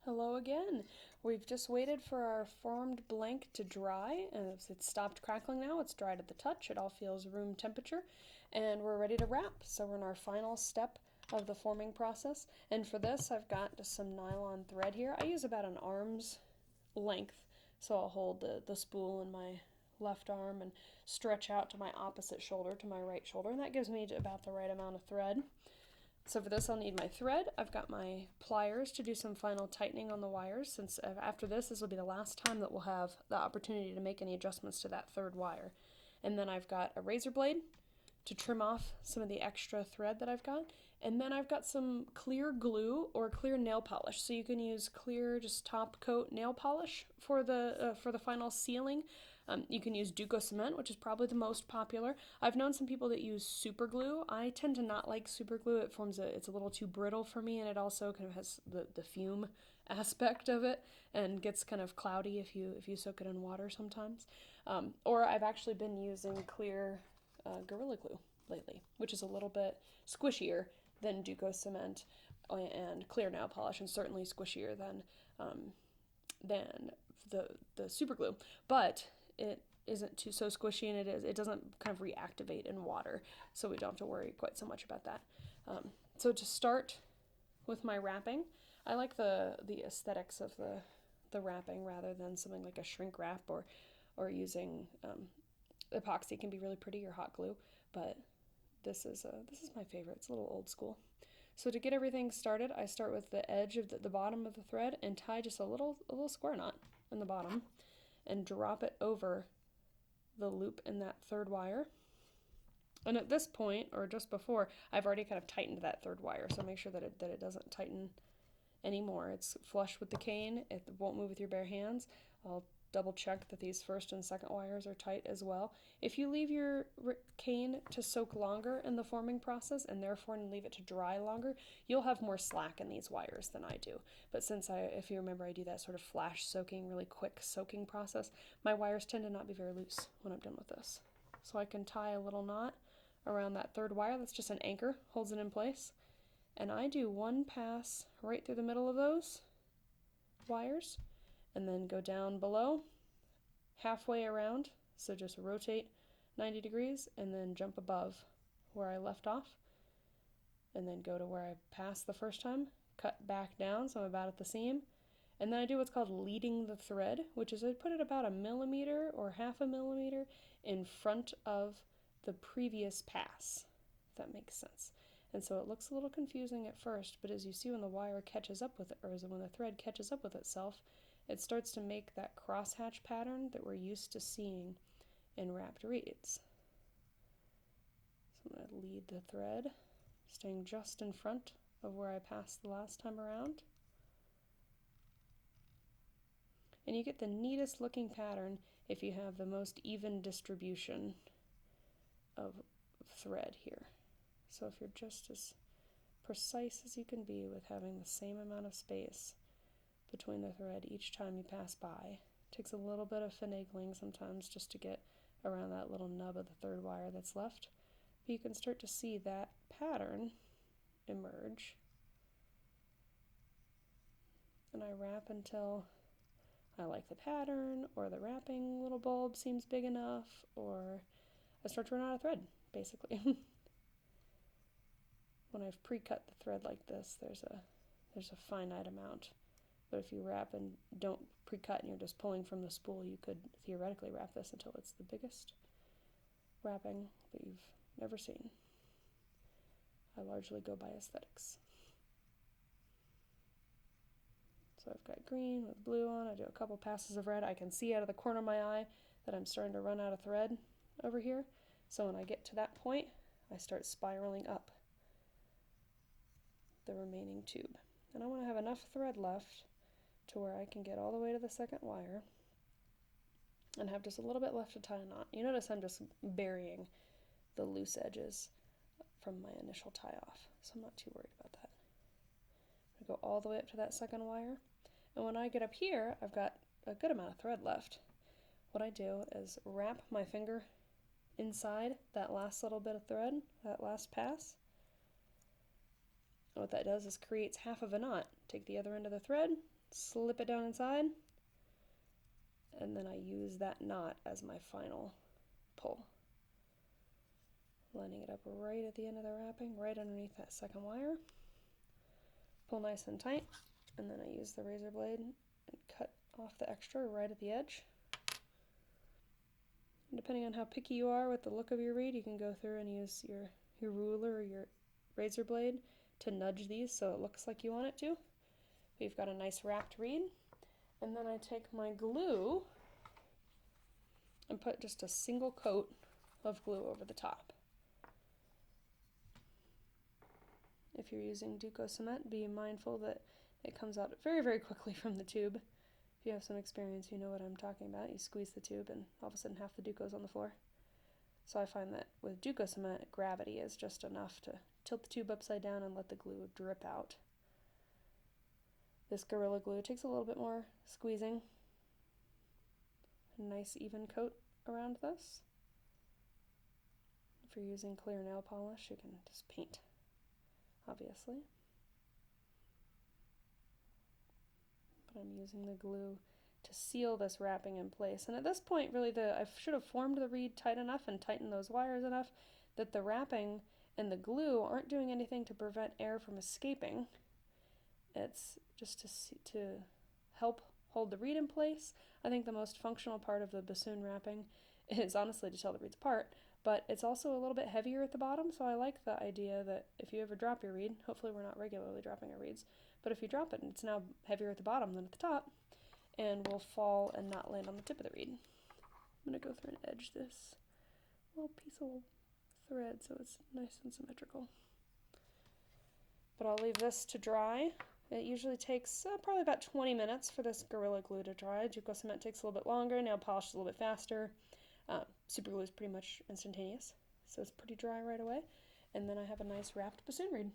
Hello again. We've just waited for our formed blank to dry, and it's stopped crackling now. It's dried at the touch. It all feels room temperature, and we're ready to wrap. So we're in our final step of the forming process. And for this, I've got just some nylon thread here. I use about an arm's length, so I'll hold the spool in my left arm and stretch out to my opposite shoulder, to my right shoulder, and that gives me about the right amount of thread. So for this I'll need my thread. I've got my pliers to do some final tightening on the wires, since after this will be the last time that we'll have the opportunity to make any adjustments to that third wire. And then I've got a razor blade to trim off some of the extra thread that I've got. And then I've got some clear glue or clear nail polish. So you can use clear, just top coat nail polish for the final sealing. You can use Duco cement, which is probably the most popular. I've known some people that use super glue. I tend to not like super glue. It's a little too brittle for me, and it also kind of has the fume aspect of it and gets kind of cloudy if you soak it in water sometimes. Or I've actually been using clear Gorilla Glue lately, which is a little bit squishier than Duco cement and clear nail polish, and certainly squishier than the super glue. But it isn't so squishy, and it doesn't kind of reactivate in water, so we don't have to worry quite so much about that. So to start with my wrapping, I like the aesthetics of the wrapping rather than something like a shrink wrap or using epoxy can be really pretty, or hot glue, but this is my favorite. It's a little old school. So to get everything started, I start with the edge of the bottom of the thread and tie just a little square knot in the bottom and drop it over the loop in that third wire. And at this point, or just before, I've already kind of tightened that third wire, so make sure that it doesn't tighten anymore. It's flush with the cane. It won't move with your bare hands. I'll double check that these first and second wires are tight as well. If you leave your cane to soak longer in the forming process and therefore leave it to dry longer, you'll have more slack in these wires than I do. But if you remember, I do that sort of flash soaking, really quick soaking process, my wires tend to not be very loose when I'm done with this. So I can tie a little knot around that third wire. That's just an anchor, holds it in place. And I do one pass right through the middle of those wires, and then go down below, halfway around, so just rotate 90 degrees, and then jump above where I left off, and then go to where I passed the first time, cut back down so I'm about at the seam, and then I do what's called leading the thread, which is I put it about 1 millimeter or half a millimeter in front of the previous pass, if that makes sense. And so it looks a little confusing at first, but as you see, when the wire catches up with it, or when the thread catches up with itself, it starts to make that crosshatch pattern that we're used to seeing in wrapped reeds. So I'm going to lead the thread, staying just in front of where I passed the last time around. And you get the neatest looking pattern if you have the most even distribution of thread here. So if you're just as precise as you can be with having the same amount of space between the thread each time you pass by. It takes a little bit of finagling sometimes just to get around that little nub of the third wire that's left. But you can start to see that pattern emerge. And I wrap until I like the pattern, or the wrapping little bulb seems big enough, or I start to run out of thread, basically. When I've pre-cut the thread like this, there's a finite amount. But if you wrap and don't pre-cut and you're just pulling from the spool, you could theoretically wrap this until it's the biggest wrapping that you've never seen. I largely go by aesthetics. So I've got green with blue on. I do a couple passes of red. I can see out of the corner of my eye that I'm starting to run out of thread over here. So when I get to that point, I start spiraling up the remaining tube. And I want to have enough thread left to where I can get all the way to the second wire and have just a little bit left to tie a knot. You notice I'm just burying the loose edges from my initial tie off, so I'm not too worried about that. I'm going to go all the way up to that second wire, and when I get up here, I've got a good amount of thread left. What I do is wrap my finger inside that last little bit of thread, that last pass. And what that does is creates half of a knot, take the other end of the thread, slip it down inside, and then I use that knot as my final pull. Lining it up right at the end of the wrapping, right underneath that second wire. Pull nice and tight, and then I use the razor blade and cut off the extra right at the edge. And depending on how picky you are with the look of your reed, you can go through and use your ruler or your razor blade to nudge these so it looks like you want it to. We've got a nice wrapped reed, and then I take my glue and put just a single coat of glue over the top. If you're using Duco cement, be mindful that it comes out very, very quickly from the tube. If you have some experience, you know what I'm talking about. You squeeze the tube and all of a sudden half the Duco's on the floor. So I find that with Duco cement, gravity is just enough to tilt the tube upside down and let the glue drip out. This Gorilla Glue takes a little bit more squeezing. A nice even coat around this. If you're using clear nail polish, you can just paint, obviously. But I'm using the glue to seal this wrapping in place. And at this point, really, I should have formed the reed tight enough and tightened those wires enough that the wrapping and the glue aren't doing anything to prevent air from escaping. It's just to help hold the reed in place. I think the most functional part of the bassoon wrapping is honestly to tell the reeds apart, but it's also a little bit heavier at the bottom, so I like the idea that if you ever drop your reed, hopefully we're not regularly dropping our reeds, but if you drop it, it's now heavier at the bottom than at the top, and will fall and not land on the tip of the reed. I'm going to go through and edge this little piece of thread so it's nice and symmetrical. But I'll leave this to dry. It usually takes probably about 20 minutes for this Gorilla Glue to dry. Duco cement takes a little bit longer, nail polish is a little bit faster. Super glue is pretty much instantaneous, so it's pretty dry right away. And then I have a nice wrapped bassoon reed.